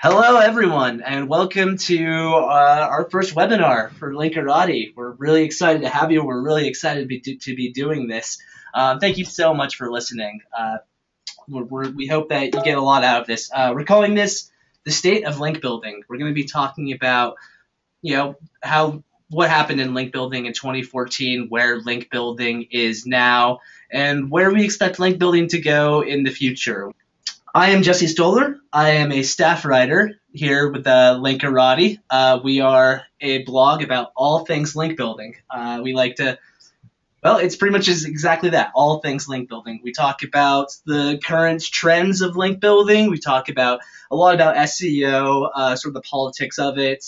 Hello, everyone, and welcome to our first webinar for Linkarati. We're really excited to have you. We're really excited to be doing this. Thank you so much for listening. We hope that you get a lot out of this. We're calling this the state of link building. We're going to be talking about, what happened in link building in 2014, where link building is now, and where we expect link building to go in the future. I am Jesse Stoller. I am a staff writer here with Linkarati. We are a blog about all things link building. It's pretty much exactly that, all things link building. We talk about the current trends of link building. We talk about a lot about SEO, sort of the politics of it.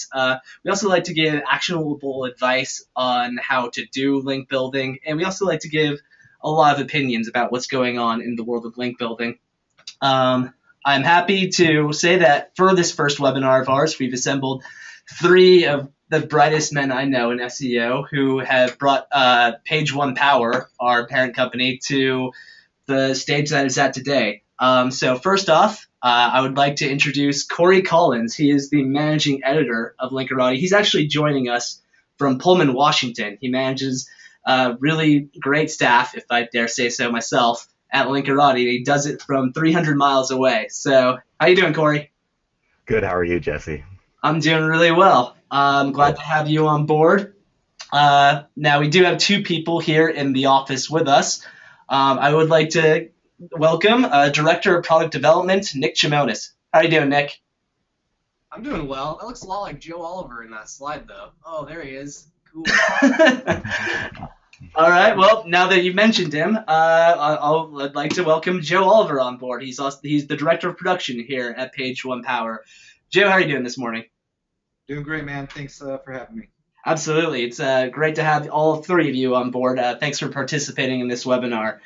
We also like to give actionable advice on how to do link building, and we also like to give a lot of opinions about what's going on in the world of link building. I'm happy to say that for this first webinar of ours, we've assembled three of the brightest men I know in SEO who have brought Page One Power, our parent company, to the stage that it's at today. So first off, I would like to introduce Cory Colins. He is the managing editor of Linkarati. He's actually joining us from Pullman, Washington. He manages really great staff, if I dare say so myself, at Linkarati. He does it from 300 miles away. So how you doing, Cory? Good. How are you, Jesse? I'm doing really well. I'm glad to have you on board. Now, we do have two people here in the office with us. I would like to welcome Director of Product Development, Nick Chimonas. How are you doing, Nick? I'm doing well. That looks a lot like Joe Oliver in that slide, though. Oh, there he is. Cool. All right. Well, now that you mentioned him, I'd like to welcome Joe Oliver on board. He's the director of production here at Page One Power. Joe, how are you doing this morning? Doing great, man. Thanks for having me. Absolutely. It's great to have all three of you on board. Thanks for participating in this webinar.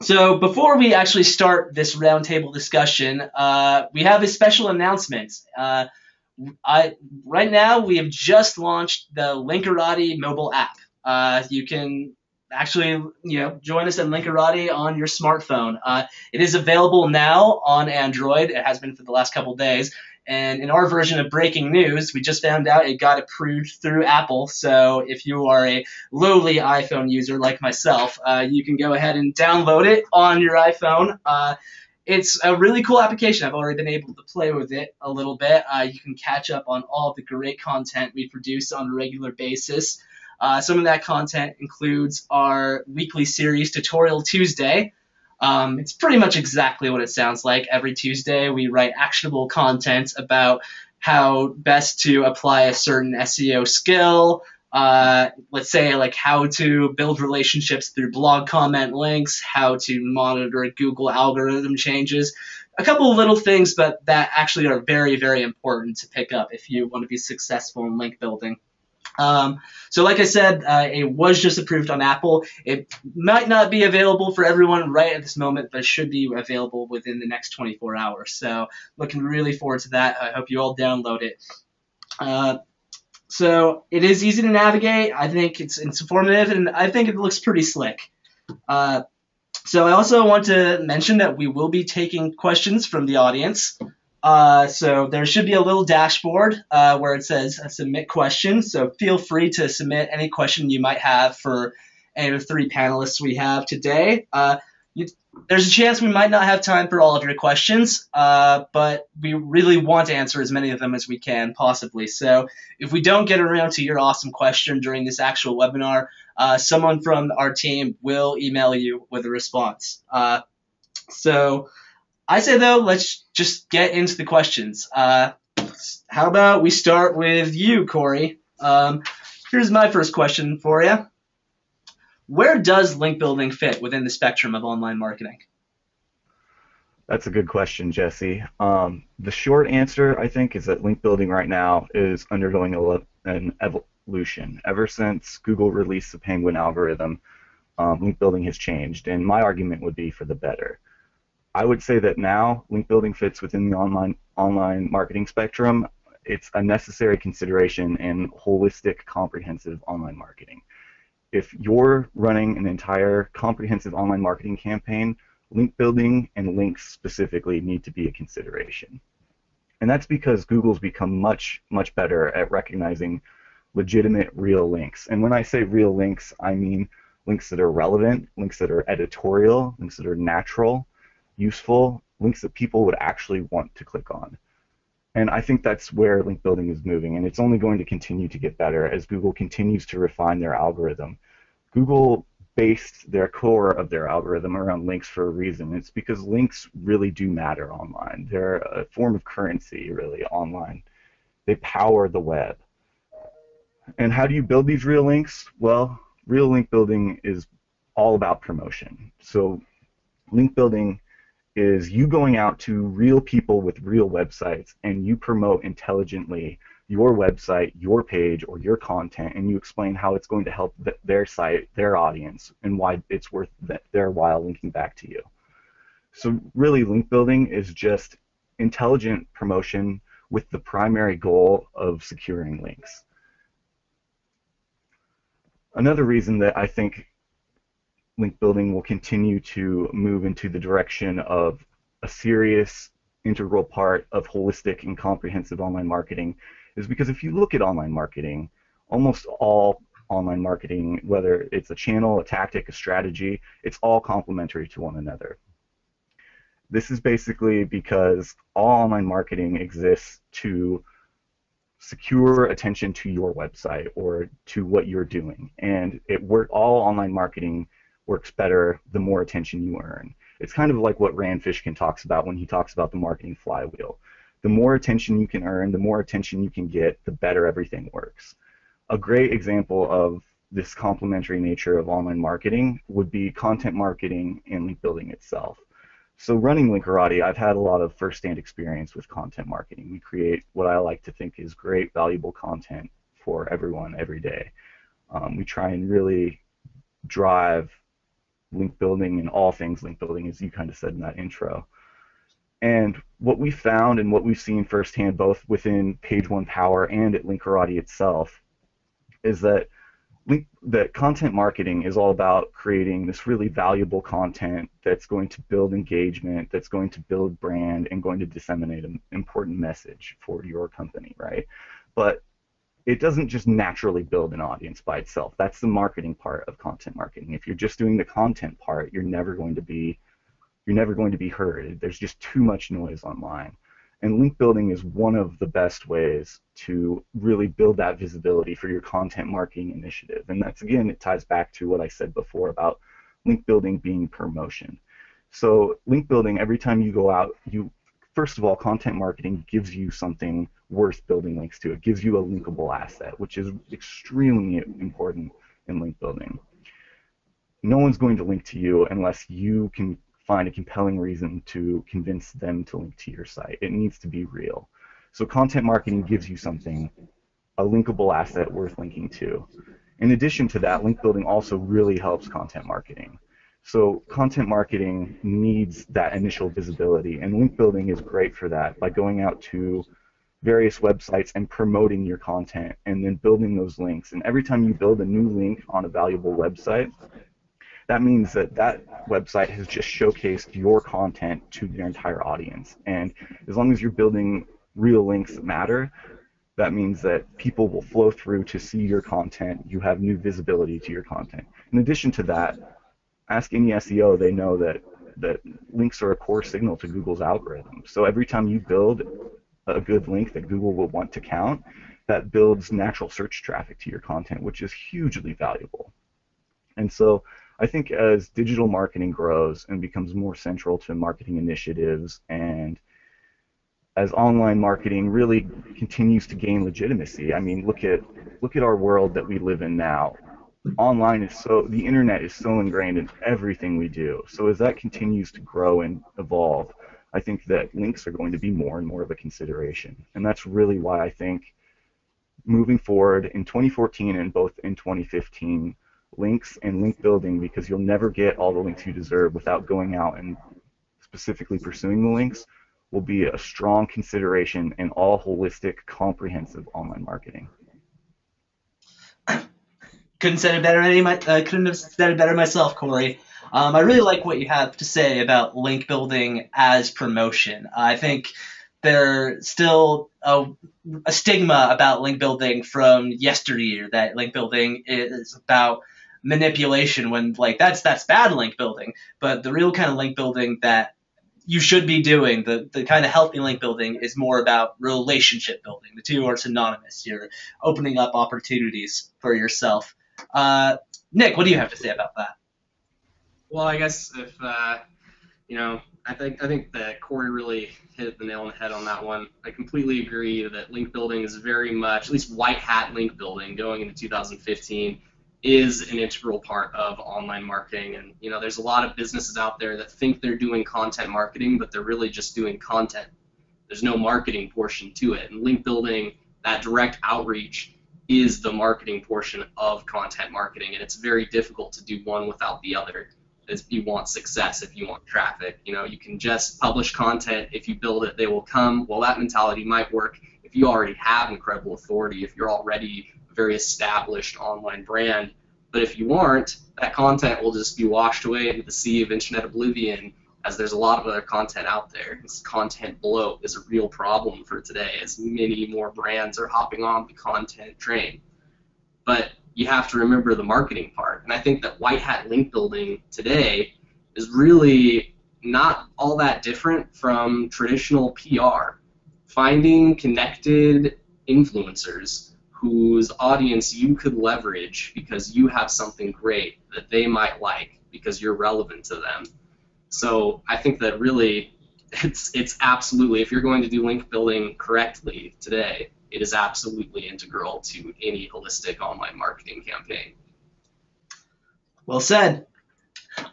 So before we actually start this roundtable discussion, we have a special announcement. Right now, we have just launched the Linkarati mobile app. You can actually, join us at Linkarati on your smartphone. It is available now on Android. It has been for the last couple days. And in our version of breaking news, we just found out it got approved through Apple. So if you are a lowly iPhone user like myself, you can go ahead and download it on your iPhone. It's a really cool application. I've already been able to play with it a little bit. You can catch up on all the great content we produce on a regular basis. Some of that content includes our weekly series, Tutorial Tuesday. It's pretty much exactly what it sounds like. Every Tuesday, we write actionable content about how best to apply a certain SEO skill. Let's say like how to build relationships through blog comment links, how to monitor Google algorithm changes. A couple of little things, but that actually are very, very important to pick up if you want to be successful in link building. So like I said, it was just approved on Apple. It might not be available for everyone right at this moment, but it should be available within the next 24 hours. So looking really forward to that. I hope you all download it. So it is easy to navigate. I think it's informative, and I think it looks pretty slick. So I also want to mention that we will be taking questions from the audience. So there should be a little dashboard where it says submit questions. So feel free to submit any question you might have for any of the three panelists we have today. There's a chance we might not have time for all of your questions, but we really want to answer as many of them as we can possibly. So if we don't get around to your awesome question during this actual webinar, someone from our team will email you with a response. So I say, though, let's just get into the questions. How about we start with you, Cory? Here's my first question for you. Where does link building fit within the spectrum of online marketing? That's a good question, Jesse. The short answer, I think, is that link building right now is undergoing an evolution. Ever since Google released the Penguin algorithm, link building has changed, and my argument would be for the better. I would say that now link building fits within the online marketing spectrum. It's a necessary consideration in holistic, comprehensive online marketing. If you're running an entire comprehensive online marketing campaign, link building and links specifically need to be a consideration. And that's because Google's become much, much better at recognizing legitimate real links. And when I say real links, I mean links that are relevant, links that are editorial, links that are natural, useful, links that people would actually want to click on. And I think that's where link building is moving, and it's only going to continue to get better as Google continues to refine their algorithm. Google based their core of their algorithm around links for a reason. It's because links really do matter online. They're a form of currency, really, online. They power the web. And how do you build these real links? Well, real link building is all about promotion. So link building is you going out to real people with real websites and you promote intelligently your website, your page, or your content, and you explain how it's going to help their site, their audience, and why it's worth their while linking back to you. So really, link building is just intelligent promotion with the primary goal of securing links. Another reason that I think link building will continue to move into the direction of a serious, integral part of holistic and comprehensive online marketing is because if you look at online marketing, almost all online marketing, whether it's a channel, a tactic, a strategy, it's all complementary to one another. This is basically because all online marketing exists to secure attention to your website or to what you're doing, and all online marketing works better the more attention you earn. It's kind of like what Rand Fishkin talks about when he talks about the marketing flywheel. The more attention you can earn, the more attention you can get, the better everything works. A great example of this complementary nature of online marketing would be content marketing and link building itself. So running Linkarati, I've had a lot of first-hand experience with content marketing. We create what I like to think is great, valuable content for everyone every day. We try and really drive link building and all things link building, as you kind of said in that intro. And what we found and what we've seen firsthand, both within Page One Power and at Linkarati itself, is that content marketing is all about creating this really valuable content that's going to build engagement, that's going to build brand, and going to disseminate an important message for your company, right? But it doesn't just naturally build an audience by itself. That's the marketing part of content marketing. If you're just doing the content part, you're never going to be heard. There's just too much noise online. And link building is one of the best ways to really build that visibility for your content marketing initiative. And that's, again, it ties back to what I said before about link building being promotion. So link building, every time you go out, first of all, content marketing gives you something worth building links to. It gives you a linkable asset, which is extremely important in link building. No one's going to link to you unless you can find a compelling reason to convince them to link to your site. It needs to be real. So content marketing gives you something, a linkable asset worth linking to. In addition to that, link building also really helps content marketing. So content marketing needs that initial visibility, and link building is great for that by going out to various websites and promoting your content and then building those links. And every time you build a new link on a valuable website, that means that that website has just showcased your content to your entire audience. And as long as you're building real links that matter, that means that people will flow through to see your content. You have new visibility to your content. In addition to that, ask any SEO, they know that links are a core signal to Google's algorithm. So every time you build a good link that Google will want to count, that builds natural search traffic to your content, which is hugely valuable. And so I think as digital marketing grows and becomes more central to marketing initiatives, and as online marketing really continues to gain legitimacy, I mean, look at our world that we live in now. The internet is so ingrained in everything we do. So as that continues to grow and evolve, I think that links are going to be more and more of a consideration. And that's really why I think moving forward in 2014 and both in 2015, links and link building, because you'll never get all the links you deserve without going out and specifically pursuing the links, will be a strong consideration in all holistic, comprehensive online marketing. Couldn't have said it better myself, Cory. I really like what you have to say about link building as promotion. I think there's still a stigma about link building from yesteryear, that link building is about manipulation, when like that's bad link building. But the real kind of link building that you should be doing, the kind of healthy link building, is more about relationship building. The two are synonymous. You're opening up opportunities for yourself. Nick, what do you have to say about that? Well, I guess if I think that Cory really hit the nail on the head on that one. I completely agree that link building is very much, at least white hat link building going into 2015, is an integral part of online marketing. And there's a lot of businesses out there that think they're doing content marketing, but they're really just doing content. There's no marketing portion to it. And link building, that direct outreach, is the marketing portion of content marketing, and it's very difficult to do one without the other. If you want success, if you want traffic, you can just publish content. If you build it, they will come. Well, that mentality might work if you already have incredible authority, if you're already a very established online brand. But if you aren't, that content will just be washed away into the sea of internet oblivion, as there's a lot of other content out there. This content bloat is a real problem for today, as many more brands are hopping on the content train. But you have to remember the marketing part. And I think that white hat link building today is really not all that different from traditional PR. Finding connected influencers whose audience you could leverage because you have something great that they might like because you're relevant to them. So I think that really it's absolutely, if you're going to do link building correctly today, it is absolutely integral to any holistic online marketing campaign. Well said.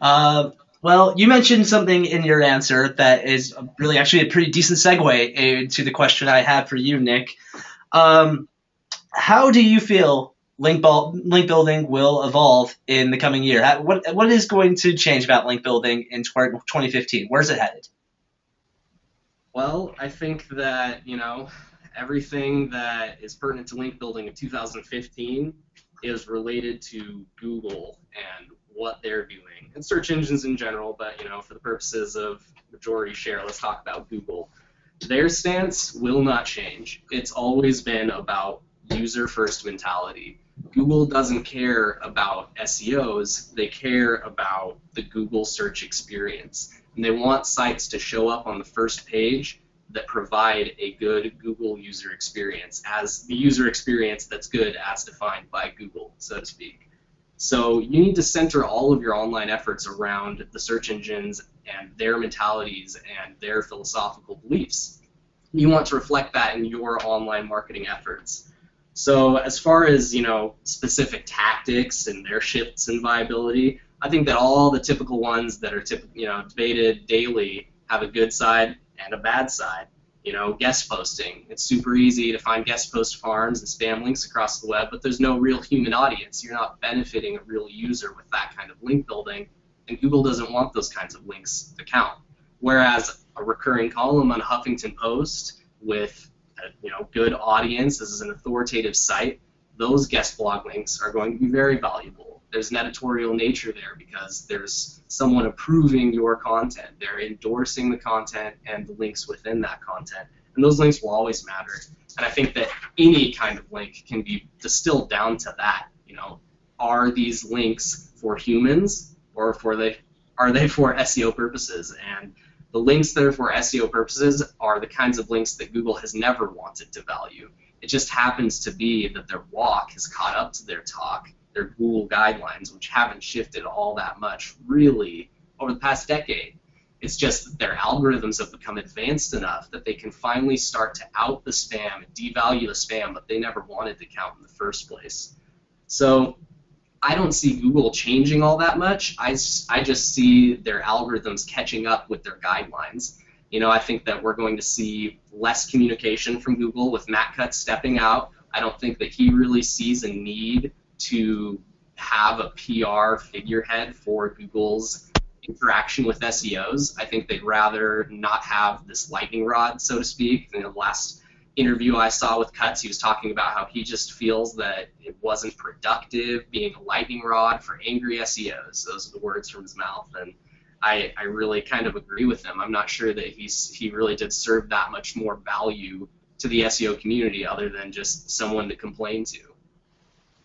Well, you mentioned something in your answer that is really actually a pretty decent segue into the question I had for you, Nick. How do you feel link building will evolve in the coming year? What is going to change about link building in 2015? Where's it headed? Well, I think that, everything that is pertinent to link building in 2015 is related to Google and what they're doing, and search engines in general, but for the purposes of majority share, let's talk about Google. Their stance will not change. It's always been about user-first mentality. Google doesn't care about SEOs, they care about the Google search experience. And they want sites to show up on the first page that provide a good Google user experience, as the user experience that's good as defined by Google, so to speak. So you need to center all of your online efforts around the search engines and their mentalities and their philosophical beliefs. You want to reflect that in your online marketing efforts. So as far as specific tactics and their shifts in viability, I think that all the typical ones that are debated daily have a good side and a bad side. Guest posting. It's super easy to find guest post farms and spam links across the web, but there's no real human audience. You're not benefiting a real user with that kind of link building, and Google doesn't want those kinds of links to count. Whereas a recurring column on Huffington Post with a good audience, this is an authoritative site, those guest blog links are going to be very valuable. There's an editorial nature there because there's someone approving your content. They're endorsing the content and the links within that content. And those links will always matter. And I think that any kind of link can be distilled down to that. Are these links for humans, or are they for SEO purposes? And the links that are for SEO purposes are the kinds of links that Google has never wanted to value. It just happens to be that their walk has caught up to their talk, their Google guidelines, which haven't shifted all that much really over the past decade. It's just that their algorithms have become advanced enough that they can finally start to out the spam and devalue the spam that they never wanted to count in the first place. So I don't see Google changing all that much. I just see their algorithms catching up with their guidelines. I think that we're going to see less communication from Google with Matt Cutts stepping out. I don't think that he really sees a need to have a PR figurehead for Google's interaction with SEOs. I think they'd rather not have this lightning rod, so to speak. In the last interview I saw with Cutts, he was talking about how he just feels that it wasn't productive being a lightning rod for angry SEOs. Those are the words from his mouth. And I really kind of agree with him. I'm not sure that he really did serve that much more value to the SEO community other than just someone to complain to.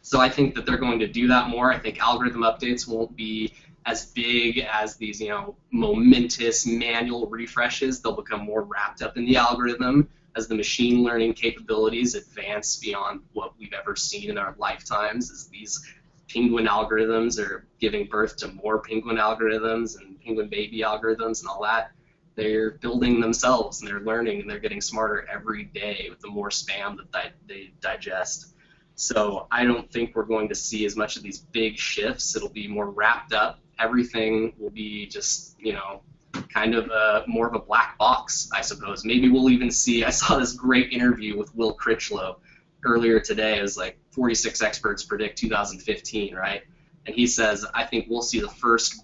So I think that they're going to do that more. I think algorithm updates won't be as big as these, momentous manual refreshes. They'll become more wrapped up in the algorithm as the machine learning capabilities advance beyond what we've ever seen in our lifetimes, as these penguin algorithms are giving birth to more penguin algorithms and penguin baby algorithms and all that. They're building themselves, and they're learning, and they're getting smarter every day with the more spam that they digest. So I don't think we're going to see as much of these big shifts. It'll be more wrapped up. Everything will be just, kind of more of a black box, I suppose. Maybe we'll even see, I saw this great interview with Will Critchlow earlier today. It was like 46 experts predict 2015, right? And he says, I think we'll see the first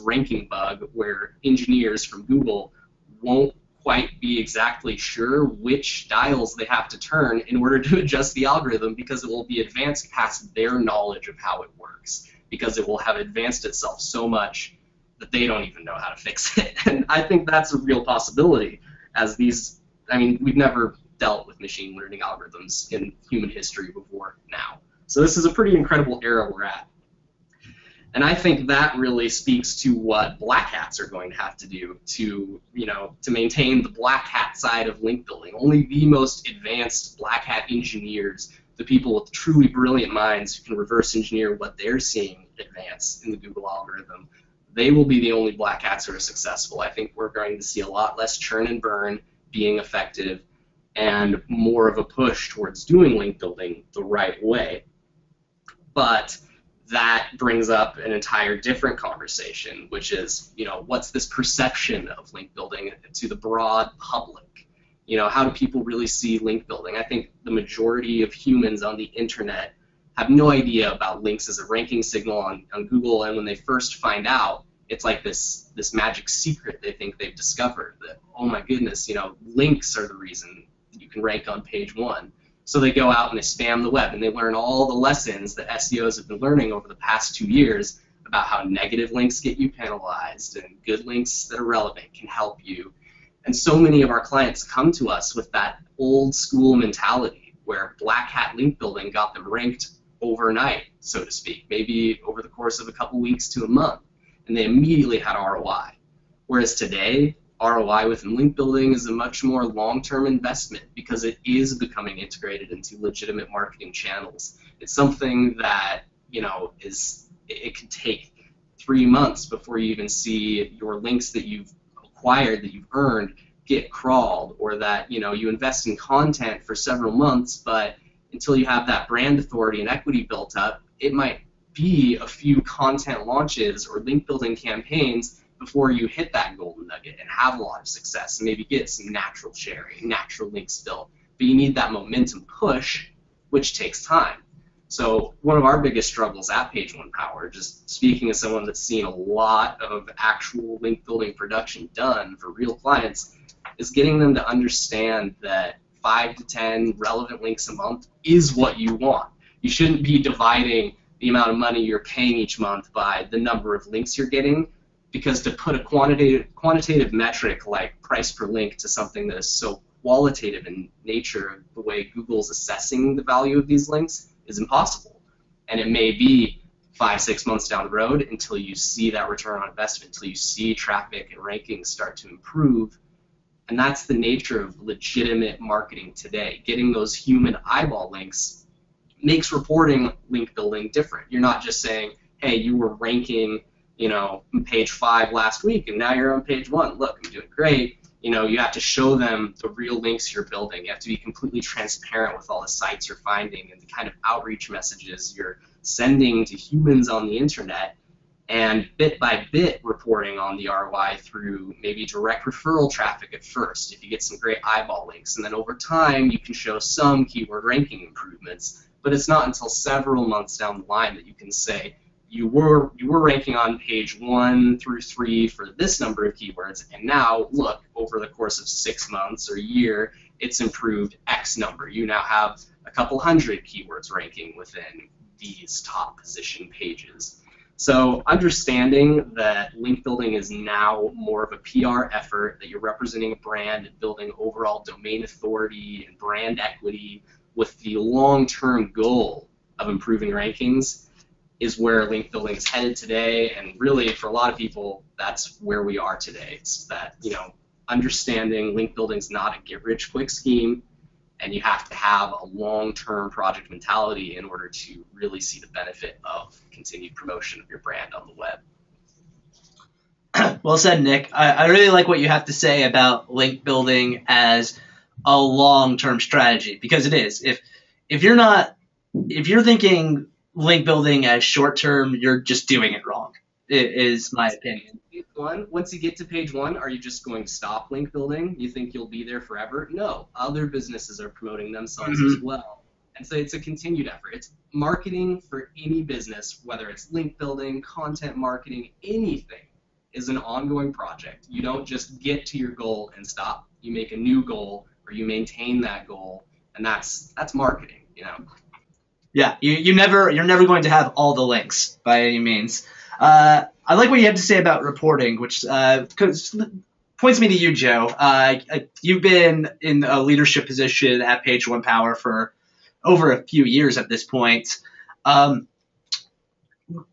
ranking bug, where engineers from Google won't quite be exactly sure which dials they have to turn in order to adjust the algorithm, because it will be advanced past their knowledge of how it works, because it will have advanced itself so much that they don't even know how to fix it. And I think that's a real possibility, as we've never dealt with machine learning algorithms in human history before now. So this is a pretty incredible era we're at. And I think that really speaks to what black hats are going to have to do to maintain the black hat side of link building. Only the most advanced black hat engineers, the people with truly brilliant minds who can reverse engineer what they're seeing advance in the Google algorithm, they will be the only black hats who are successful. I think we're going to see a lot less churn and burn being effective, and more of a push towards doing link building the right way. But that brings up an entire different conversation, which is, what's this perception of link building to the broad public? How do people really see link building? I think the majority of humans on the internet have no idea about links as a ranking signal on Google, and when they first find out, it's like this magic secret they think they've discovered, that, oh my goodness, links are the reason you can rank on page 1. So they go out and they spam the web, and they learn all the lessons that SEOs have been learning over the past 2 years about how negative links get you penalized and good links that are relevant can help you. And so many of our clients come to us with that old school mentality where black hat link building got them ranked overnight, so to speak, maybe over the course of a couple weeks to a month, and they immediately had ROI. Whereas today, ROI within link building is a much more long-term investment, because it is becoming integrated into legitimate marketing channels. It's something that, it can take 3 months before you even see your links that you've acquired, that you've earned, get crawled, or that, you invest in content for several months, but until you have that brand authority and equity built up, it might be a few content launches or link building campaigns before you hit that golden nugget and have a lot of success and maybe get some natural sharing, natural links built. But you need that momentum push, which takes time. So one of our biggest struggles at Page One Power, just speaking as someone that's seen a lot of actual link building production done for real clients, is getting them to understand that 5 to 10 relevant links a month is what you want. You shouldn't be dividing the amount of money you're paying each month by the number of links you're getting, because to put a quantitative metric like price per link to something that is so qualitative in nature, the way Google's assessing the value of these links, is impossible. And it may be 5-6 months down the road until you see that return on investment, until you see traffic and rankings start to improve. And that's the nature of legitimate marketing today. Getting those human eyeball links makes reporting link building different. You're not just saying, hey, you were ranking, page 5 last week, and now you're on page 1. Look, I'm doing great. You have to show them the real links you're building. You have to be completely transparent with all the sites you're finding and the kind of outreach messages you're sending to humans on the internet, and bit by bit reporting on the ROI through maybe direct referral traffic at first, if you get some great eyeball links, and then over time you can show some keyword ranking improvements. But it's not until several months down the line that you can say, you were ranking on page 1 through 3 for this number of keywords, and now, look, over the course of 6 months or a year, it's improved X number. You now have a couple hundred keywords ranking within these top position pages. So understanding that link building is now more of a PR effort, that you're representing a brand and building overall domain authority and brand equity with the long-term goal of improving rankings is where link building is headed today. And really, for a lot of people, that's where we are today. It's that, understanding link building is not a get-rich-quick scheme, and you have to have a long-term project mentality in order to really see the benefit of continued promotion of your brand on the web. Well said, Nick. I really like what you have to say about link building as a long-term strategy, because it is. If you're thinking link building as short-term, you're just doing it wrong. It is my opinion. Once you get to page one, are you just going to stop link building? You think you'll be there forever? No. Other businesses are promoting themselves as well. And so it's a continued effort. It's marketing for any business, whether it's link building, content marketing, anything is an ongoing project. You don't just get to your goal and stop. You make a new goal, or you maintain that goal, and that's marketing, Yeah, you're never going to have all the links by any means. I like what you have to say about reporting, which points me to you, Joe. You've been in a leadership position at Page One Power for over a few years at this point.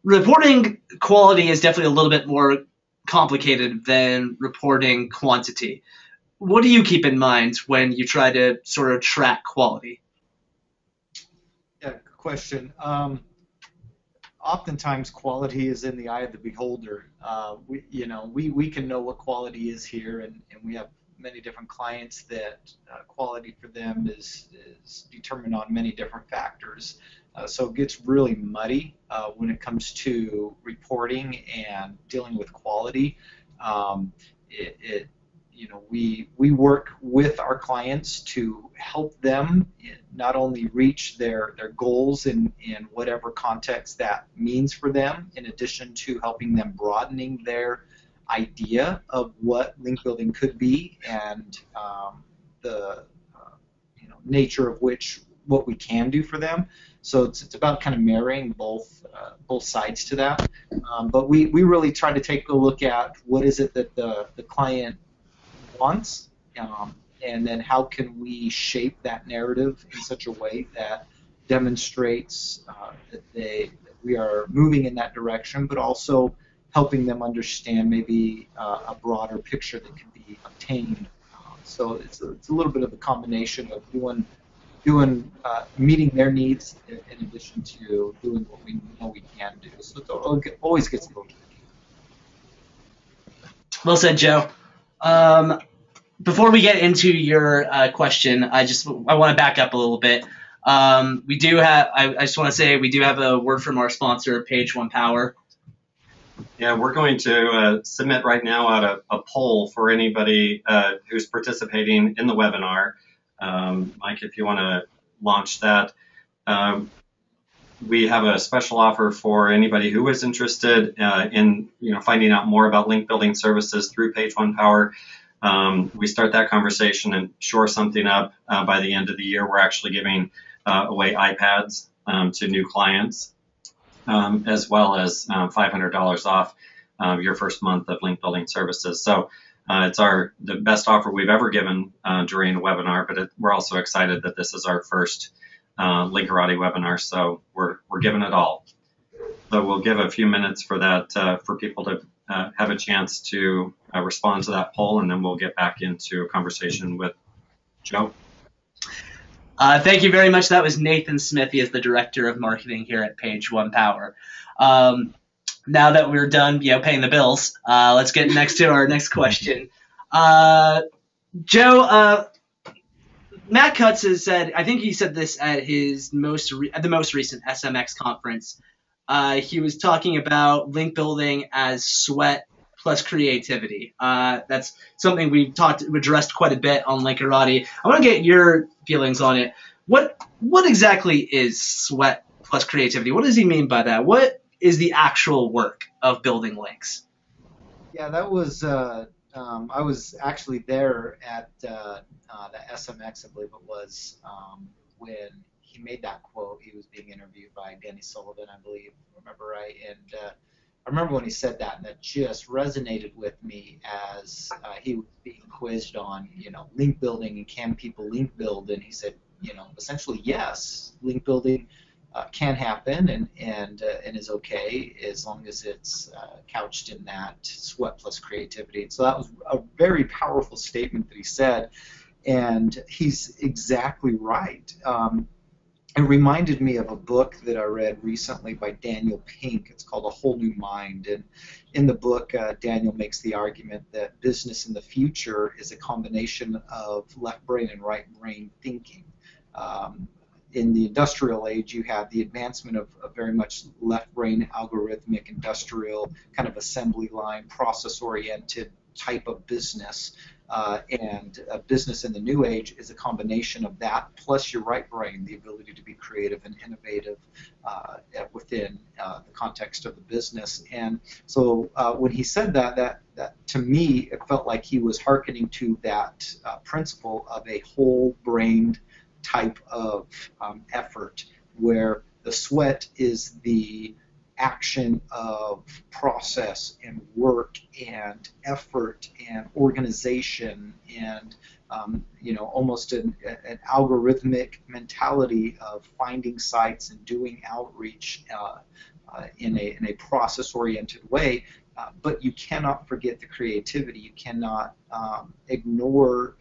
Reporting quality is definitely a little bit more complicated than reporting quantity. What do you keep in mind when you try to sort of track quality? Yeah, good question. Oftentimes quality is in the eye of the beholder. We can know what quality is here, and we have many different clients that quality for them is determined on many different factors. So it gets really muddy when it comes to reporting and dealing with quality. We work with our clients to help them not only reach their goals in whatever context that means for them, in addition to helping them broadening their idea of what link building could be and the nature of what we can do for them. So it's about kind of marrying both sides to that. But we really try to take a look at what is it that the client wants, and then how can we shape that narrative in such a way that demonstrates that we are moving in that direction, but also helping them understand maybe a broader picture that can be obtained. So it's a little bit of a combination of meeting their needs in addition to doing what we know we can do. So it always gets a little tricky. Well said, Joe. Before we get into your question, I want to back up a little bit. I just want to say we do have a word from our sponsor, Page One Power. Yeah, we're going to submit right now out a poll for anybody who's participating in the webinar. Mike, if you want to launch that. We have a special offer for anybody who is interested in finding out more about link building services through Page One Power. We start that conversation and shore something up by the end of the year. We're actually giving away iPads to new clients, as well as $500 off your first month of link building services. So it's the best offer we've ever given during a webinar, but we're also excited that this is our first Linkarati webinar, so we're giving it all. So we'll give a few minutes for that for people to have a chance to respond to that poll, and then we'll get back into a conversation with Joe. Thank you very much. That was Nathan Smith. He is the Director of Marketing here at Page One Power. Now that we're done paying the bills, let's get next to our next question. Joe, Matt Cutts has said, I think he said this at his the most recent SMX conference. He was talking about link building as sweat plus creativity. That's something we've addressed quite a bit on Linkarati. I want to get your feelings on it. What exactly is sweat plus creativity? What does he mean by that? What is the actual work of building links? Yeah, that was I was actually there at the SMX, I believe it was, when he made that quote. He was being interviewed by Denny Sullivan, I believe, if I remember right. And I remember when he said that, and that just resonated with me as he was being quizzed on, link building and can people link build, and he said, essentially yes, link building can happen and is okay as long as it's couched in that sweat plus creativity. So that was a very powerful statement that he said, and he's exactly right. It reminded me of a book that I read recently by Daniel Pink. It's called A Whole New Mind. And in the book, Daniel makes the argument that business in the future is a combination of left brain and right brain thinking. In the industrial age, you have the advancement of very much left brain, algorithmic, industrial, kind of assembly line, process-oriented type of business. And business in the new age is a combination of that plus your right brain, the ability to be creative and innovative within the context of the business. And so when he said that to me, it felt like he was hearkening to that principle of a whole-brained type of effort, where the sweat is the action of process and work and effort and organization and almost an algorithmic mentality of finding sites and doing outreach in a process-oriented way. But you cannot forget the creativity. You cannot ignore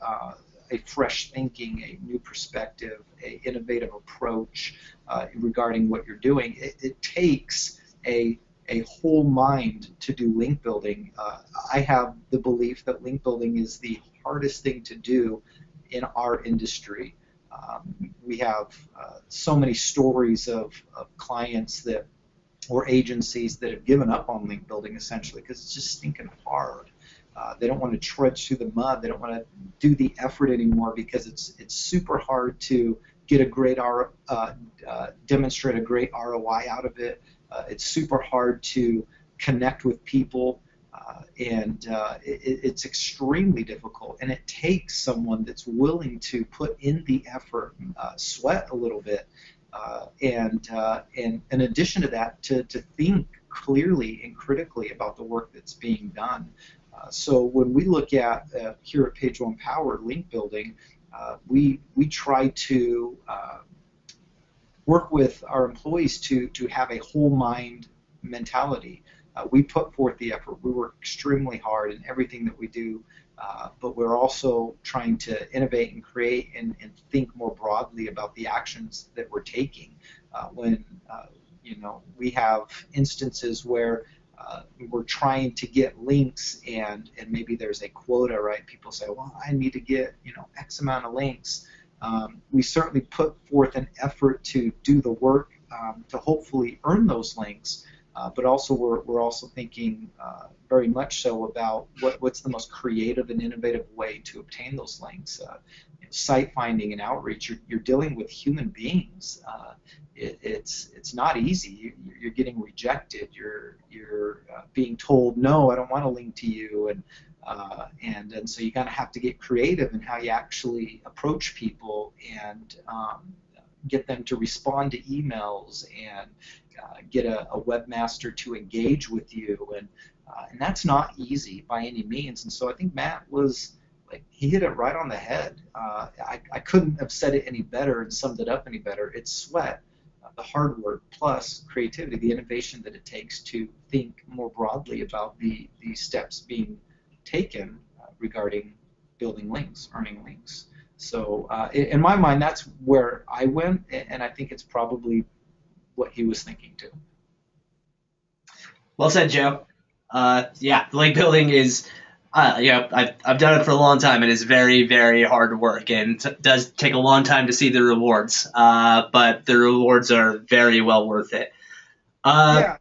a fresh thinking, a new perspective, an innovative approach regarding what you're doing. It takes a whole mind to do link building. I have the belief that link building is the hardest thing to do in our industry. We have so many stories of clients that or agencies that have given up on link building essentially because it's just stinking hard. They don't want to trudge through the mud. They don't want to do the effort anymore because it's super hard to get a great demonstrate a great ROI out of it. It's super hard to connect with people, and it's extremely difficult. And it takes someone that's willing to put in the effort, sweat a little bit, and in addition to that, to think clearly and critically about the work that's being done. So when we look at here at Page One Power link building, we try to work with our employees to have a whole mind mentality. We put forth the effort. We work extremely hard in everything that we do, but we're also trying to innovate and create and think more broadly about the actions that we're taking. When we have instances where we're trying to get links and maybe there's a quota, right? People say, well, I need to get X amount of links. We certainly put forth an effort to do the work to hopefully earn those links, but also we're also thinking very much so about what's the most creative and innovative way to obtain those links. Site finding and outreach, you're dealing with human beings. It's not easy. You're getting rejected. You're being told, no, I don't want to link to you, and so you kind of have to get creative in how you actually approach people and get them to respond to emails and get a webmaster to engage with you, and that's not easy by any means. And so I think Matt was he hit it right on the head. I couldn't have said it any better and summed it up any better. It's sweat, the hard work, plus creativity, the innovation that it takes to think more broadly about the steps being taken regarding building links, earning links. So in my mind, that's where I went, and I think it's probably what he was thinking too. Well said, Joe. Yeah, link building is, I've done it for a long time. It is very, very hard work, and it does take a long time to see the rewards. But the rewards are very well worth it. Yeah,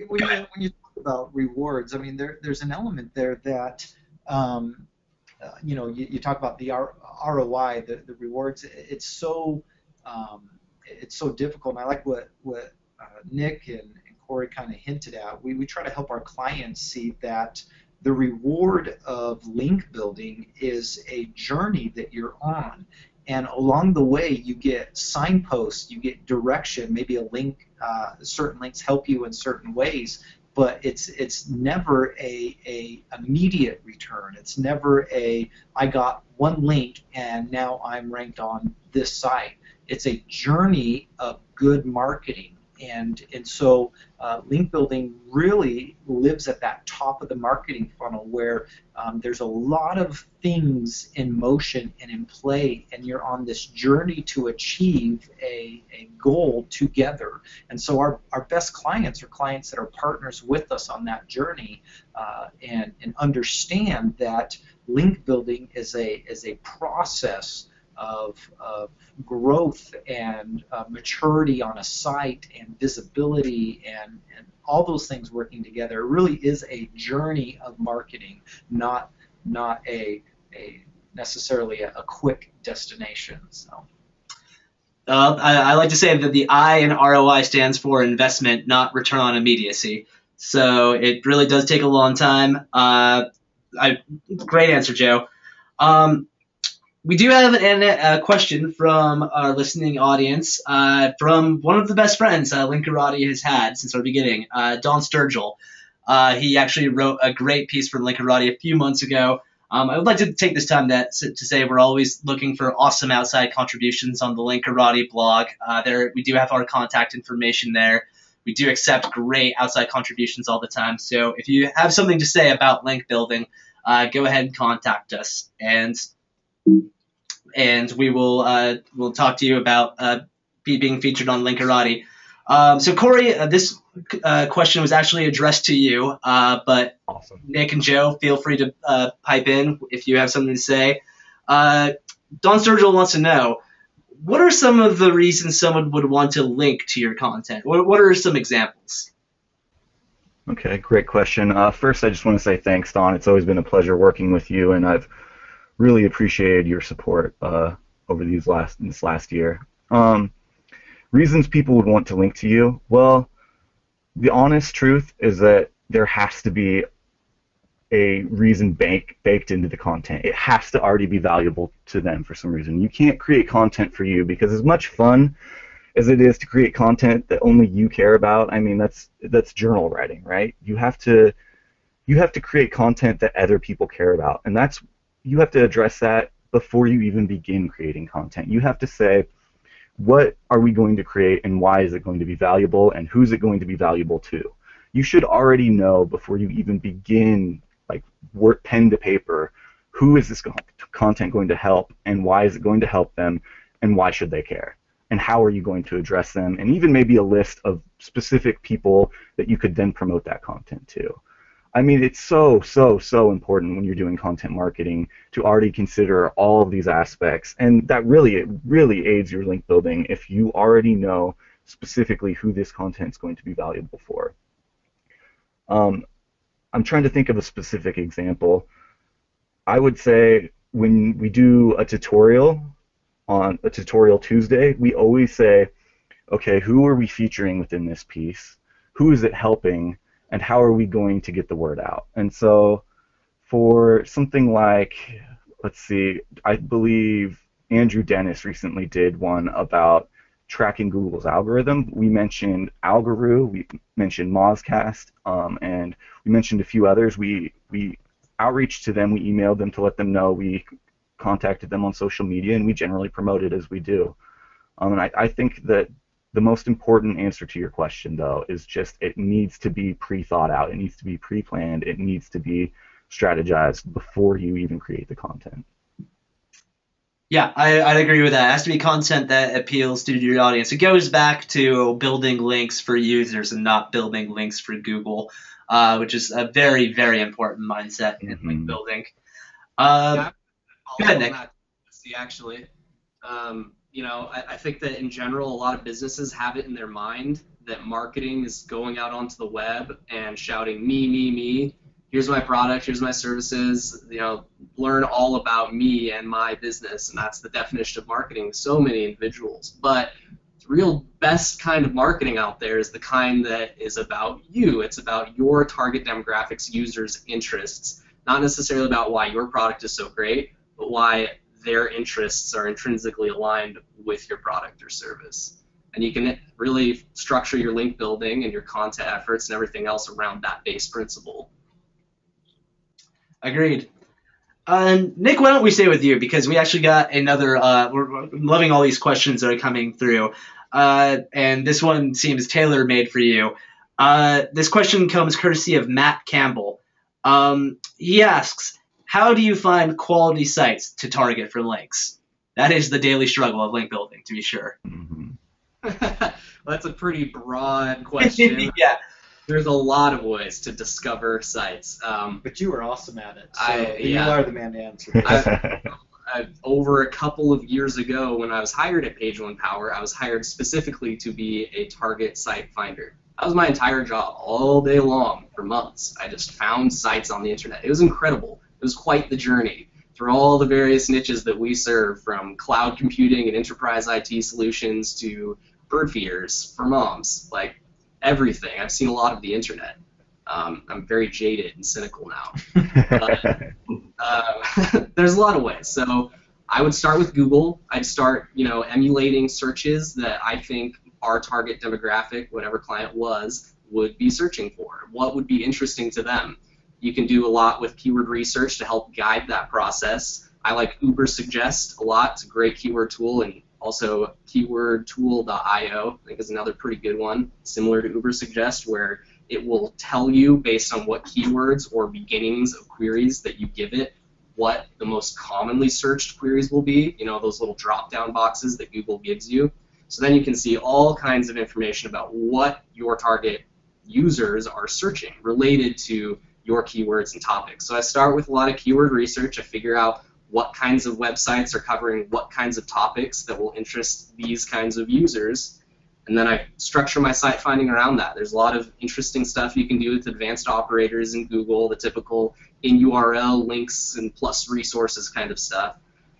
when you talk about rewards, I mean, there's an element there that, you talk about the ROI, the rewards. It's so difficult. And I like what Nick and Cory kind of hinted at. We try to help our clients see that the reward of link building is a journey that you're on, and along the way you get signposts, you get direction. Maybe a link, certain links help you in certain ways, but it's never a immediate return. It's never I got one link and now I'm ranked on this site. It's a journey of good marketing, and so link building really lives at that top of the marketing funnel where there's a lot of things in motion and in play, and you're on this journey to achieve a goal together. And so our best clients are clients that are partners with us on that journey, and understand that link building is a process of growth and maturity on a site and visibility and all those things working together. It really is a journey of marketing, not a necessarily a quick destination. So. I like to say that the I in ROI stands for investment, not return on immediacy. So it really does take a long time. Great answer, Joe. We do have a question from our listening audience from one of the best friends Linkarati has had since our beginning, Don Sturgill. He actually wrote a great piece for Linkarati a few months ago. I would like to take this time to say we're always looking for awesome outside contributions on the Linkarati blog. We do have our contact information there. We do accept great outside contributions all the time. So if you have something to say about link building, go ahead and contact us. And we will we'll talk to you about being featured on Linkarati. So Cory, this question was actually addressed to you, but Awesome. Nick and Joe, feel free to pipe in if you have something to say. Don Sturgill wants to know, what are some of the reasons someone would want to link to your content? What are some examples? Okay, great question. First, I just want to say thanks, Don. It's always been a pleasure working with you, and I've really appreciated your support over this last year. Reasons people would want to link to you? Well, the honest truth is that there has to be a reason baked into the content. It has to already be valuable to them for some reason. You can't create content for you, because as much fun as it is to create content that only you care about, I mean, that's journal writing, right? You have to create content that other people care about, and you have to address that before you even begin creating content. You have to say, what are we going to create, and why is it going to be valuable, and who's it going to be valuable to? You should already know before you even begin, like work pen to paper, who is this content going to help, and why is it going to help them, and why should they care, and how are you going to address them, and even maybe a list of specific people that you could then promote that content to. I mean, it's so important when you're doing content marketing to already consider all of these aspects, and it really aids your link building if you already know specifically who this content is going to be valuable for. I'm trying to think of a specific example. I would say when we do a tutorial on a Tutorial Tuesday, we always say, okay, who are we featuring within this piece? Who is it helping? And how are we going to get the word out? And so for something like, let's see, I believe Andrew Dennis recently did one about tracking Google's algorithm. We mentioned Algoroo, we mentioned Mozcast, and we mentioned a few others. We outreached to them, we emailed them to let them know, we contacted them on social media, and we generally promote it as we do. And I think that the most important answer to your question, though, is just it needs to be pre-thought out. It needs to be pre-planned. It needs to be strategized before you even create the content. Yeah, I'd agree with that. It has to be content that appeals to your audience. It goes back to building links for users and not building links for Google, which is a very, very important mindset in link building. Yeah, go ahead, Nick. Actually, I think that in general, a lot of businesses have it in their mind that marketing is going out onto the web and shouting, me. Here's my product, here's my services, learn all about me and my business, and that's the definition of marketing to so many individuals. But the real best kind of marketing out there is the kind that is about you. It's about your target demographics, users' interests, not necessarily about why your product is so great, but why their interests are intrinsically aligned with your product or service. And you can really structure your link building and your content efforts and everything else around that base principle. Agreed. Nick, why don't we stay with you, because we actually got another. We're loving all these questions that are coming through, and this one seems tailor-made for you. This question comes courtesy of Matt Campbell. He asks, "How do you find quality sites to target for links?" That is the daily struggle of link building, to be sure. Mm-hmm. Well, that's a pretty broad question. Yeah. There's a lot of ways to discover sites. But you are awesome at it, so you yeah. are the man to answer. Over a couple of years ago, when I was hired at Page One Power, I was hired specifically to be a target site finder. That was my entire job, all day long for months. I just found sites on the internet. It was incredible. It was quite the journey through all the various niches that we serve, from cloud computing and enterprise IT solutions to bird feeders for moms, like everything. I've seen a lot of the internet. I'm very jaded and cynical now. There's a lot of ways. So I would start with Google. I'd start, emulating searches that I think our target demographic, whatever client was, would be searching for. What would be interesting to them? You can do a lot with keyword research to help guide that process. I like Ubersuggest a lot. It's a great keyword tool, and also keywordtool.io, I think, is another pretty good one, similar to Ubersuggest, where it will tell you, based on what keywords or beginnings of queries that you give it, what the most commonly searched queries will be, those little drop-down boxes that Google gives you. So then you can see all kinds of information about what your target users are searching related to your keywords and topics. So I start with a lot of keyword research. I figure out what kinds of websites are covering what kinds of topics that will interest these kinds of users. And then I structure my site finding around that. There's a lot of interesting stuff you can do with advanced operators in Google, the typical in URL links and plus resources kind of stuff.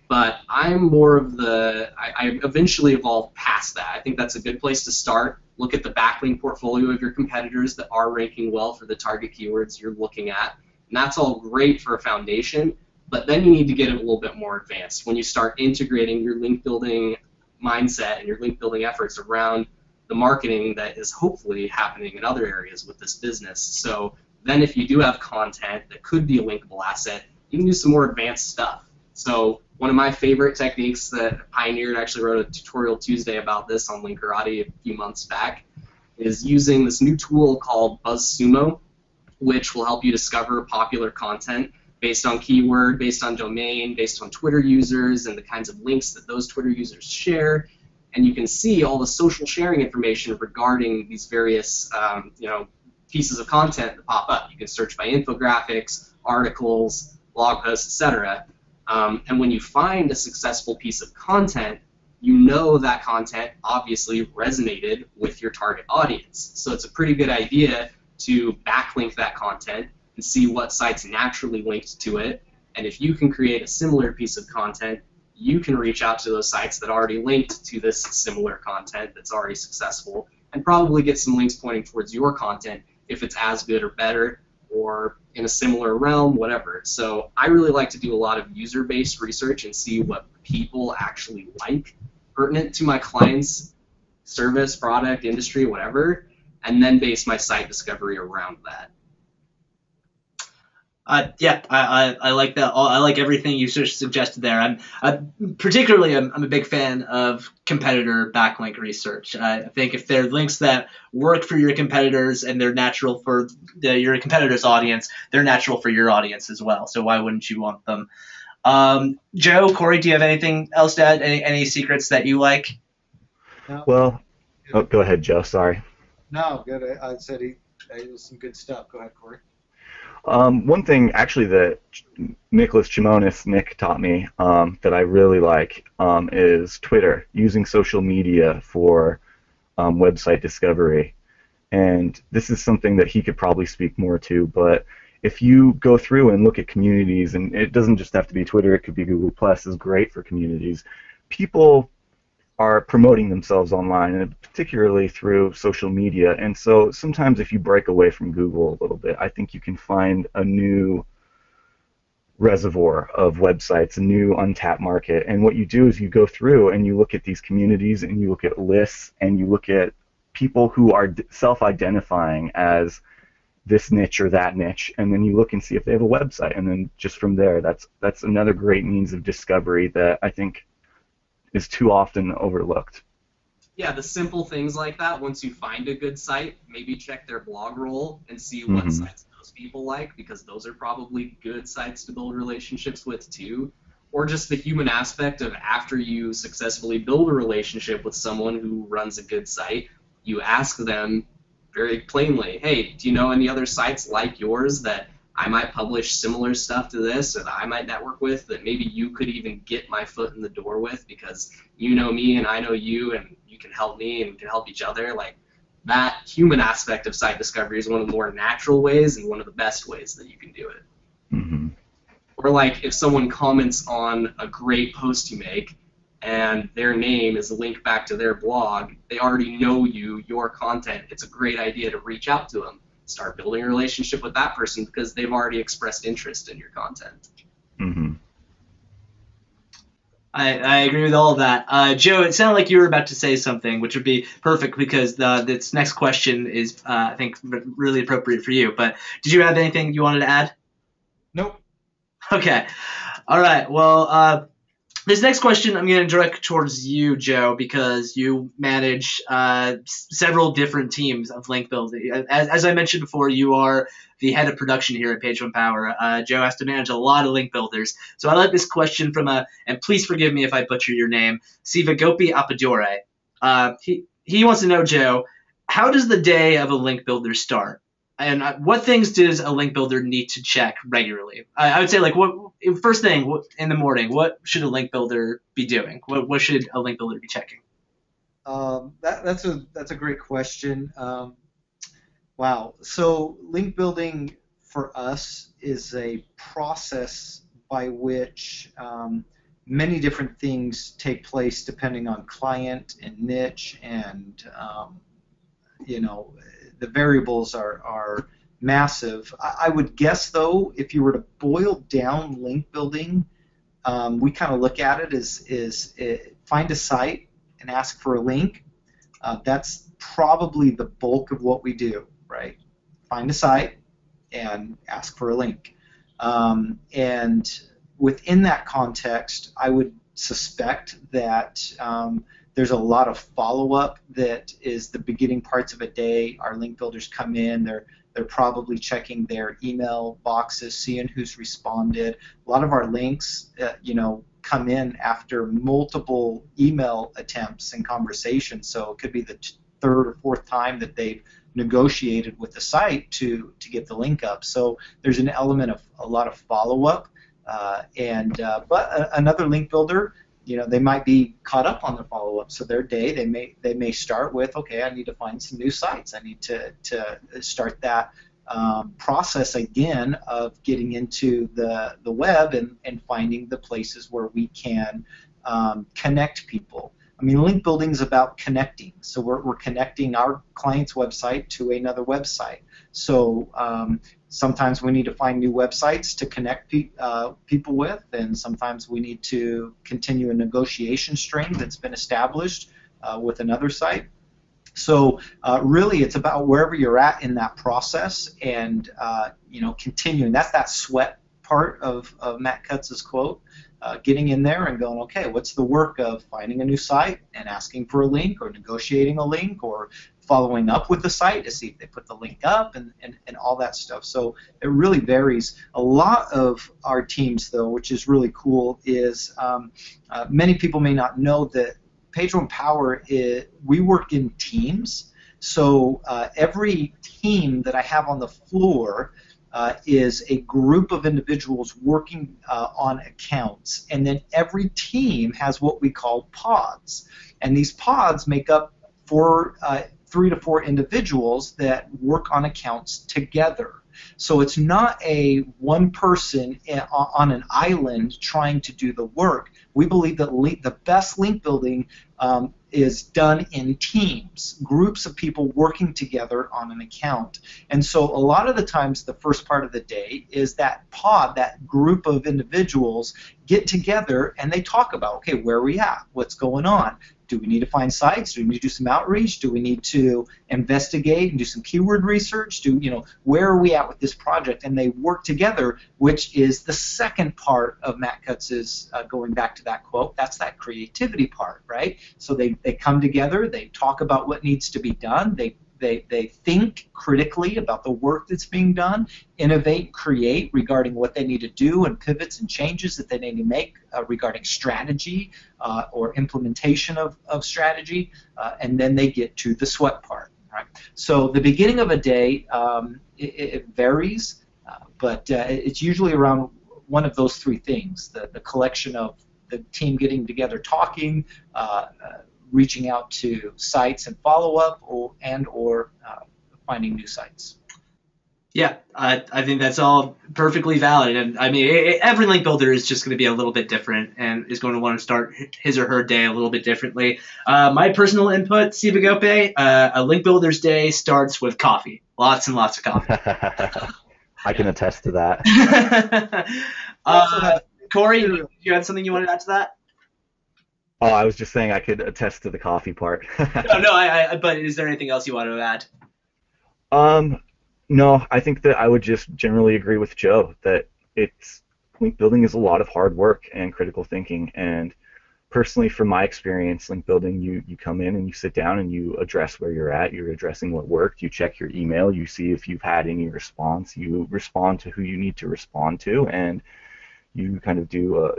But I'm more of I eventually evolved past that. I think that's a good place to start. Look at the backlink portfolio of your competitors that are ranking well for the target keywords you're looking at. And that's all great for a foundation, but then you need to get it a little bit more advanced when you start integrating your link building mindset and your link building efforts around the marketing that is hopefully happening in other areas with this business. So then if you do have content that could be a linkable asset, you can do some more advanced stuff. So one of my favorite techniques that I pioneered, actually wrote a tutorial Tuesday about this on Linkarati a few months back, is using this new tool called BuzzSumo, which will help you discover popular content based on keyword, based on domain, based on Twitter users and the kinds of links that those Twitter users share. And you can see all the social sharing information regarding these various pieces of content that pop up. You can search by infographics, articles, blog posts, etc. And when you find a successful piece of content, you know that content obviously resonated with your target audience. So it's a pretty good idea to backlink that content and see what sites naturally linked to it. And if you can create a similar piece of content, you can reach out to those sites that already linked to this similar content that's already successful and probably get some links pointing towards your content if it's as good or better or in a similar realm, whatever. So I really like to do a lot of user-based research and see what people actually like pertinent to my client's service, product, industry, whatever, and then base my site discovery around that. I like that. I like everything you suggested there. I'm a big fan of competitor backlink research. I think if there are links that work for your competitors and they're natural for your competitors' audience, they're natural for your audience as well. So why wouldn't you want them? Joe, Cory, do you have anything else to add? Any secrets that you like? No. Well, go ahead, Joe. Sorry. No, good. I said it was some good stuff. Go ahead, Cory. One thing actually that Chimonas, Nick, taught me that I really like is Twitter, using social media for website discovery. And this is something that he could probably speak more to, but if you go through and look at communities, and it doesn't just have to be Twitter, it could be Google+, is great for communities. People are promoting themselves online, and particularly through social media. And so sometimes if you break away from Google a little bit, I think you can find a new reservoir of websites, a new untapped market. And what you do is you go through and you look at these communities and you look at lists and you look at people who are self-identifying as this niche or that niche, and then you look and see if they have a website, and then just from there, that's another great means of discovery that I think is too often overlooked. Yeah, the simple things like that, once you find a good site, maybe check their blog roll and see what sites those people like, because those are probably good sites to build relationships with too. Or just the human aspect of after you successfully build a relationship with someone who runs a good site, you ask them very plainly, hey, do you know any other sites like yours that I might publish similar stuff to this, or that I might network with, that maybe you could even get my foot in the door with, because you know me and I know you, and you can help me and we can help each other. Like, that human aspect of site discovery is one of the more natural ways and one of the best ways that you can do it. Mm-hmm. Or like if someone comments on a great post you make and their name is a link back to their blog, they already know you, your content. It's a great idea to reach out to them. Start building a relationship with that person because they've already expressed interest in your content. Mm-hmm. I agree with all of that. Joe, it sounded like you were about to say something, which would be perfect because this next question is, I think, really appropriate for you. But did you have anything you wanted to add? Nope. Okay. All right. Well, this next question I'm going to direct towards you, Joe, because you manage several different teams of link building. As I mentioned before, you are the head of production here at Page One Power. Joe has to manage a lot of link builders. So I like this question from and please forgive me if I butcher your name, Sivagopi Appadore. He wants to know, Joe, how does the day of a link builder start? And what things does a link builder need to check regularly? I would say, like, first thing in the morning, what should a link builder be doing? What should a link builder be checking? That's a great question. Wow. So link building for us is a process by which many different things take place depending on client and niche, and the variables are massive. I would guess, though, if you were to boil down link building, we kind of look at it as find a site and ask for a link. That's probably the bulk of what we do, right? Find a site and ask for a link. And within that context, I would suspect that there's a lot of follow-up that is the beginning parts of a day. Our link builders come in, they're probably checking their email boxes, seeing who's responded. A lot of our links, come in after multiple email attempts and conversations, so it could be the third or fourth time that they've negotiated with the site to get the link up. So there's an element of a lot of follow-up, but another link builder, they might be caught up on the follow-up. So their day, they may start with, okay, I need to find some new sites. I need to start that process again of getting into the web and finding the places where we can connect people. I mean, link building is about connecting. So we're connecting our client's website to another website. So sometimes we need to find new websites to connect people with, and sometimes we need to continue a negotiation string that's been established with another site. So really, it's about wherever you're at in that process, and continuing. That's that sweat part of Matt Kutz's quote. Getting in there and going, okay, what's the work of finding a new site and asking for a link, or negotiating a link, or following up with the site to see if they put the link up, and all that stuff. So it really varies. A lot of our teams, though, which is really cool, is many people may not know that Page One Power, we work in teams. So every team that I have on the floor is a group of individuals working on accounts, and then every team has what we call pods, and these pods make up 3 to 4 individuals that work on accounts together. So it's not a one person on an island trying to do the work. We believe that the best link building is done in teams, groups of people working together on an account. And so a lot of the times the first part of the day is that pod, that group of individuals get together and they talk about, okay, where are we at? What's going on? Do we need to find sites? Do we need to do some outreach? Do we need to investigate and do some keyword research? Where are we at with this project? And they work together, which is the second part of Matt Kutz's, going back to that quote, that's that creativity part, right? So they come together, they talk about what needs to be done, they think critically about the work that's being done, innovate, create regarding what they need to do and pivots and changes that they need to make regarding strategy or implementation of strategy, and then they get to the sweat part. Right? So the beginning of a day, it varies, but it's usually around one of those three things, the collection of the team getting together talking, reaching out to sites and follow-up, or finding new sites. Yeah, I think that's all perfectly valid. And I mean, every link builder is just going to be a little bit different and is going to want to start his or her day a little bit differently. My personal input, Sivagope, a link builder's day starts with coffee. Lots and lots of coffee. I can attest to that. Cory, you had something you wanted to add to that? Oh, I was just saying I could attest to the coffee part. No, but is there anything else you want to add? No, I think that I would just generally agree with Joe that link building is a lot of hard work and critical thinking. And personally, from my experience, link building, you come in and you sit down and you address where you're at. You're addressing what worked. You check your email. You see if you've had any response. You respond to who you need to respond to, and you kind of do a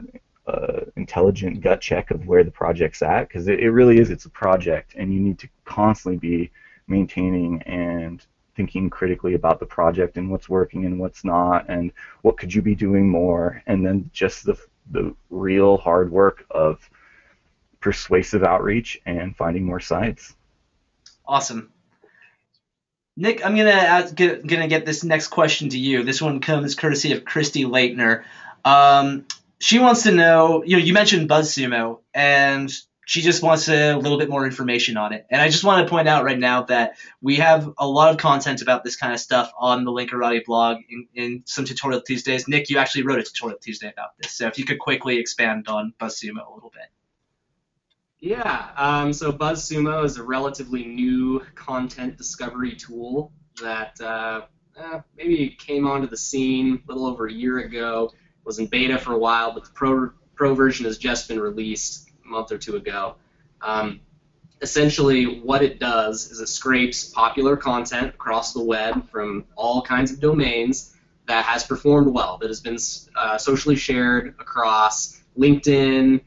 intelligent gut check of where the project's at, because it really is, it's a project, and you need to constantly be maintaining and thinking critically about the project and what's working and what's not, and what could you be doing more, and then just the real hard work of persuasive outreach and finding more sites. Awesome. Nick, I'm gonna get this next question to you. This one comes courtesy of Christy Leitner. She wants to know, you mentioned BuzzSumo, and she just wants a little bit more information on it. And I just want to point out right now that we have a lot of content about this kind of stuff on the Linkarati blog in some Tutorial Tuesdays. Nick, you actually wrote a Tutorial Tuesday about this, so if you could quickly expand on BuzzSumo a little bit. Yeah, so BuzzSumo is a relatively new content discovery tool that maybe came onto the scene a little over a year ago. Was in beta for a while, but the pro version has just been released a month or two ago. Essentially, what it does is it scrapes popular content across the web from all kinds of domains that has performed well, that has been socially shared across LinkedIn,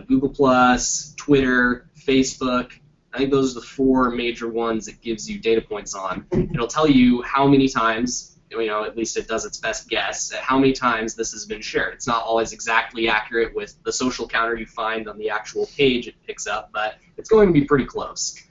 Google+, Twitter, Facebook. I think those are the four major ones it gives you data points on. It'll tell you how many times, at least it does its best guess at how many times this has been shared. It's not always exactly accurate with the social counter you find on the actual page it picks up, but it's going to be pretty close.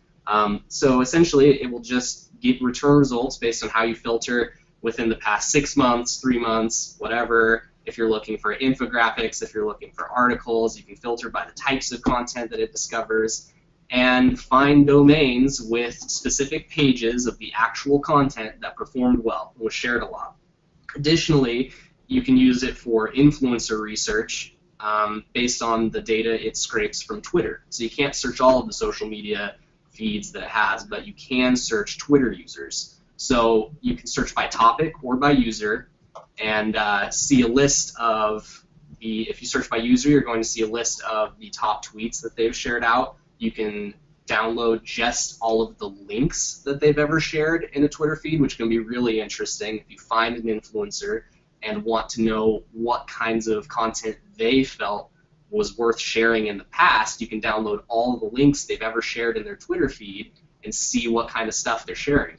So essentially, it will just return results based on how you filter within the past 6 months, 3 months, whatever. If you're looking for infographics, if you're looking for articles, you can filter by the types of content that it discovers, and find domains with specific pages of the actual content that performed well, was shared a lot. Additionally, you can use it for influencer research based on the data it scrapes from Twitter. So you can't search all of the social media feeds that it has, but you can search Twitter users. So you can search by topic or by user and see a list of if you search by user, you're going to see a list of the top tweets that they've shared out. You can download just all of the links that they've ever shared in a Twitter feed, which can be really interesting if you find an influencer and want to know what kinds of content they felt was worth sharing in the past. You can download all of the links they've ever shared in their Twitter feed and see what kind of stuff they're sharing.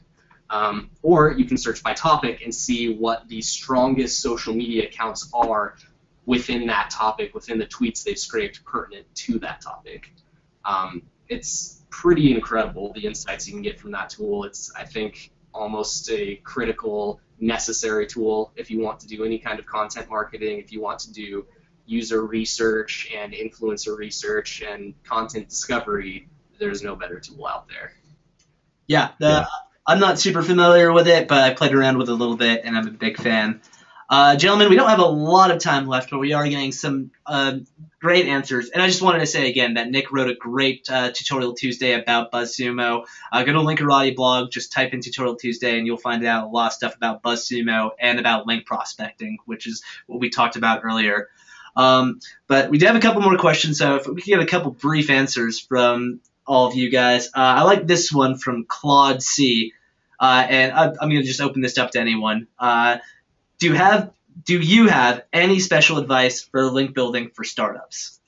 Or you can search by topic and see what the strongest social media accounts are within that topic, within the tweets they've scraped pertinent to that topic. It's pretty incredible, the insights you can get from that tool. It's, I think, almost a critical, necessary tool if you want to do any kind of content marketing, if you want to do user research and influencer research and content discovery. there's no better tool out there. Yeah, I'm not super familiar with it, but I played around with it a little bit, and I'm a big fan. Gentlemen, we don't have a lot of time left, but we are getting some great answers. And I just wanted to say again that Nick wrote a great Tutorial Tuesday about BuzzSumo. Go to Linkarati blog, just type in Tutorial Tuesday, and you'll find out a lot of stuff about BuzzSumo and about link prospecting, which is what we talked about earlier. But we do have a couple more questions, so if we could get a couple brief answers from all of you guys. I like this one from Claude C. And I'm going to just open this up to anyone. Do you have any special advice for link building for startups?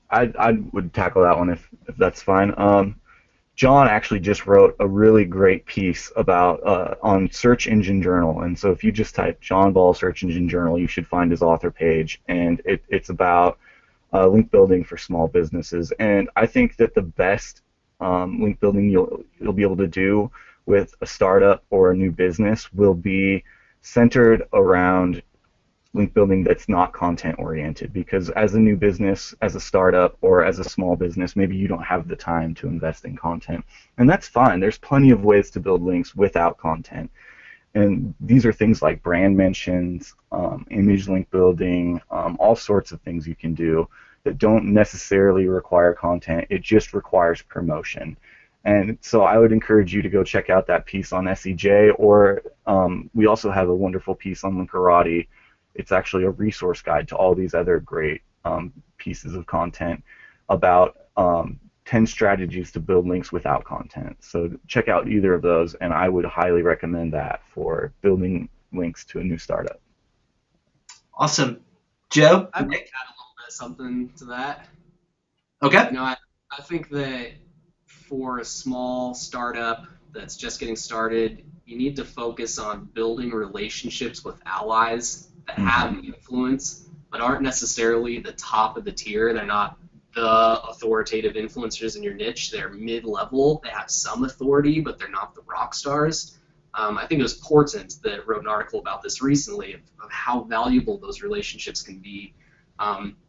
I would tackle that one if that's fine. John actually just wrote a really great piece about on Search Engine Journal, and so if you just type John Ball Search Engine Journal, you should find his author page, and it's about link building for small businesses. And I think that the best link building you'll be able to do with a startup or a new business will be centered around link building that's not content oriented, because as a new business, as a startup, or as a small business, maybe you don't have the time to invest in content, and that's fine. There's plenty of ways to build links without content, and these are things like brand mentions, image link building, all sorts of things you can do that don't necessarily require content. It just requires promotion. And so I would encourage you to go check out that piece on SEJ, or we also have a wonderful piece on Linkarati. It's actually a resource guide to all these other great pieces of content about 10 strategies to build links without content. So check out either of those, and I would highly recommend that for building links to a new startup. Awesome. Joe? I might add a little bit of something to that. Okay. You know, I think that for a small startup that's just getting started, you need to focus on building relationships with allies that have influence, but aren't necessarily the top of the tier. They're not the authoritative influencers in your niche. They're mid-level. They have some authority, but they're not the rock stars. I think it was Portent that wrote an article about this recently of how valuable those relationships can be.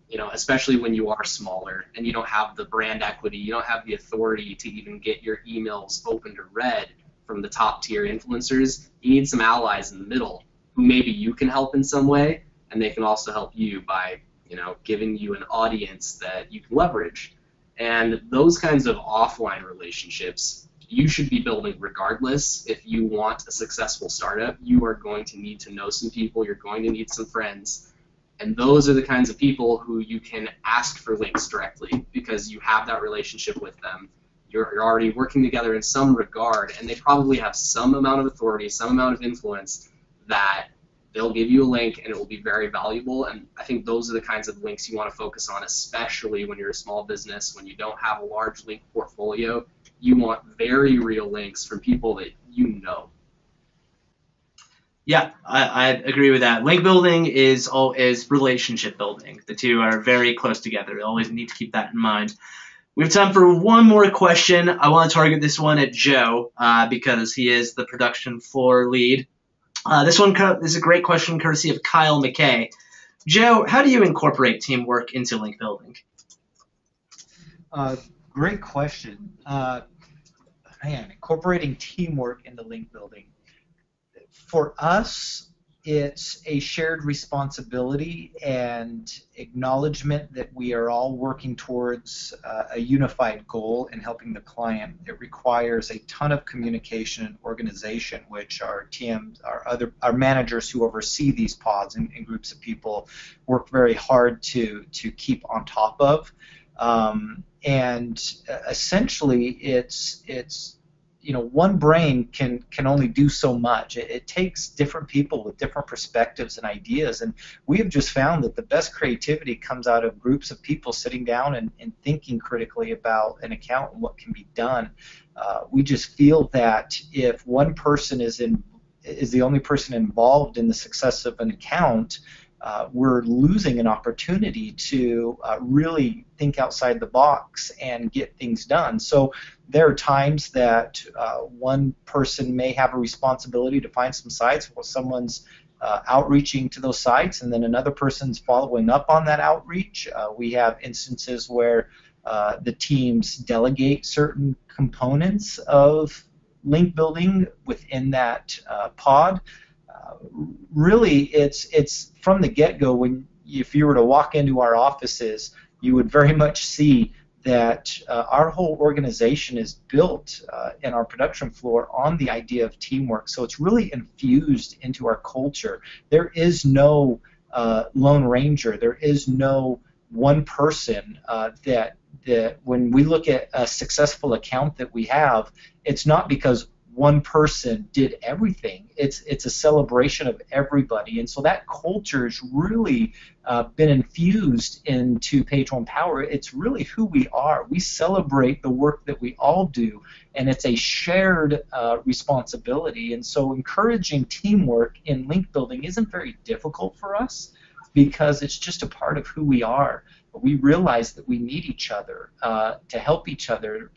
You know, especially when you are smaller and you don't have the brand equity, you don't have the authority to even get your emails opened or read from the top tier influencers. You need some allies in the middle who maybe you can help in some way, and they can also help you by, you know, giving you an audience that you can leverage. And those kinds of offline relationships you should be building regardless. If you want a successful startup, you are going to need to know some people, you're going to need some friends. And those are the kinds of people who you can ask for links directly because you have that relationship with them. You're already working together in some regard, and they probably have some amount of authority, some amount of influence that they'll give you a link and it will be very valuable. And I think those are the kinds of links you want to focus on, especially when you're a small business, when you don't have a large link portfolio. You want very real links from people that you know. Yeah, I agree with that. Link building is relationship building. The two are very close together. You always need to keep that in mind. We have time for one more question. I want to target this one at Joe because he is the production floor lead. This one is a great question courtesy of Kyle McKay. Joe, how do you incorporate teamwork into link building? Great question. Incorporating teamwork into link building. For us, it's a shared responsibility and acknowledgement that we are all working towards a unified goal in helping the client. It requires a ton of communication and organization, which our TMs, our managers who oversee these pods and groups of people work very hard to keep on top of. And essentially, it's you know, one brain can only do so much. It takes different people with different perspectives and ideas, and we have just found that the best creativity comes out of groups of people sitting down and thinking critically about an account and what can be done. We just feel that if one person is the only person involved in the success of an account, we're losing an opportunity to really think outside the box and get things done. So there are times that one person may have a responsibility to find some sites while someone's outreaching to those sites, and then another person's following up on that outreach. We have instances where the teams delegate certain components of link building within that pod. Really, it's from the get-go. When if you were to walk into our offices, you would very much see that our whole organization is built in our production floor on the idea of teamwork. So it's really infused into our culture. There is no Lone Ranger. There is no one person that when we look at a successful account that we have, it's not because one person did everything. It's a celebration of everybody, and so that culture has really been infused into Page One Power. It's really who we are. We celebrate the work that we all do, and it's a shared responsibility. And so encouraging teamwork in link building isn't very difficult for us because it's just a part of who we are. We realize that we need each other to help each other.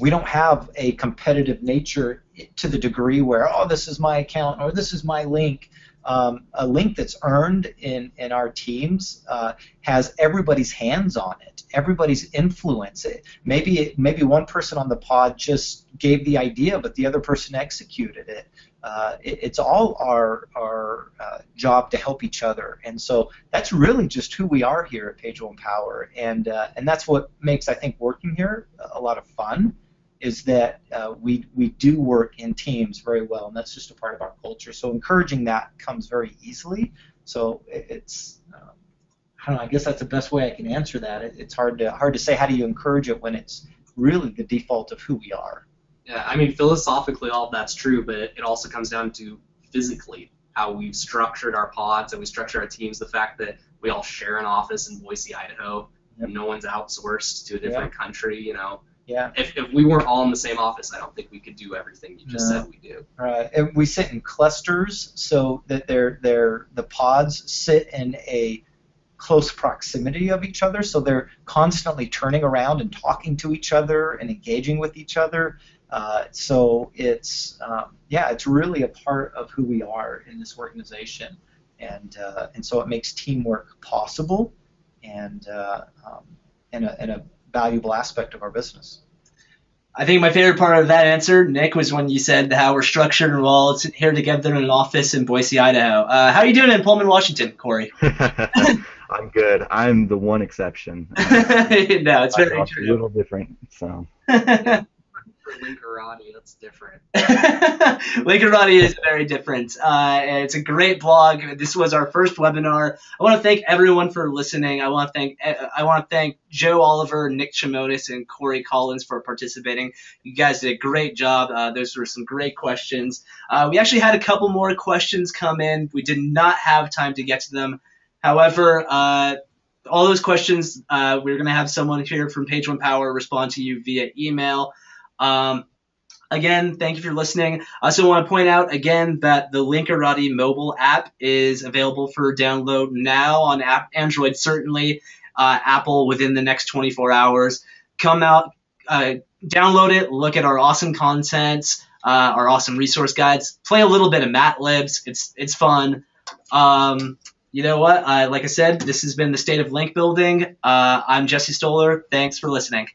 We don't have a competitive nature to the degree where, oh, this is my account or this is my link. A link that's earned in our teams has everybody's hands on it, everybody's influence. Maybe one person on the pod just gave the idea, but the other person executed it. It's all our job to help each other, and so that's really just who we are here at Page One Power, and that's what makes, I think, working here a lot of fun. Is that we do work in teams very well, and that's just a part of our culture. So encouraging that comes very easily. So it's I don't know. I guess that's the best way I can answer that. It's hard to say how do you encourage it when it's really the default of who we are. Yeah, I mean, philosophically, all of that's true, but it also comes down to physically how we've structured our pods and we structure our teams. The fact that we all share an office in Boise, Idaho, Yep. no one's outsourced to a different country, you know. Yeah. If we weren't all in the same office, I don't think we could do everything you just said we do. Right. And we sit in clusters so that the pods sit in a close proximity of each other, so they're constantly turning around and talking to each other and engaging with each other. So it's really a part of who we are in this organization, and so it makes teamwork possible and a valuable aspect of our business. I think my favorite part of that answer, Nick, was when you said how we're structured and we're all here together in an office in Boise, Idaho. How are you doing in Pullman, Washington, Cory? I'm good. I'm the one exception. No, it's very true. A little different, so. For Linkarati, that's different. Linkarati is very different. It's a great blog. This was our first webinar. I want to thank everyone for listening. I want to thank Joe Oliver, Nick Chimonas, and Cory Colins for participating. You guys did a great job. Those were some great questions. We actually had a couple more questions come in. We did not have time to get to them. However, all those questions, we're going to have someone here from Page One Power respond to you via email. Again, thank you for listening. I also want to point out again that the Linkarati mobile app is available for download now on Android, certainly, Apple within the next 24 hours. Come out, download it, look at our awesome content, our awesome resource guides, play a little bit of MATLibs. It's fun. You know what? Like I said, this has been the State of Link Building. I'm Jesse Stoller. Thanks for listening.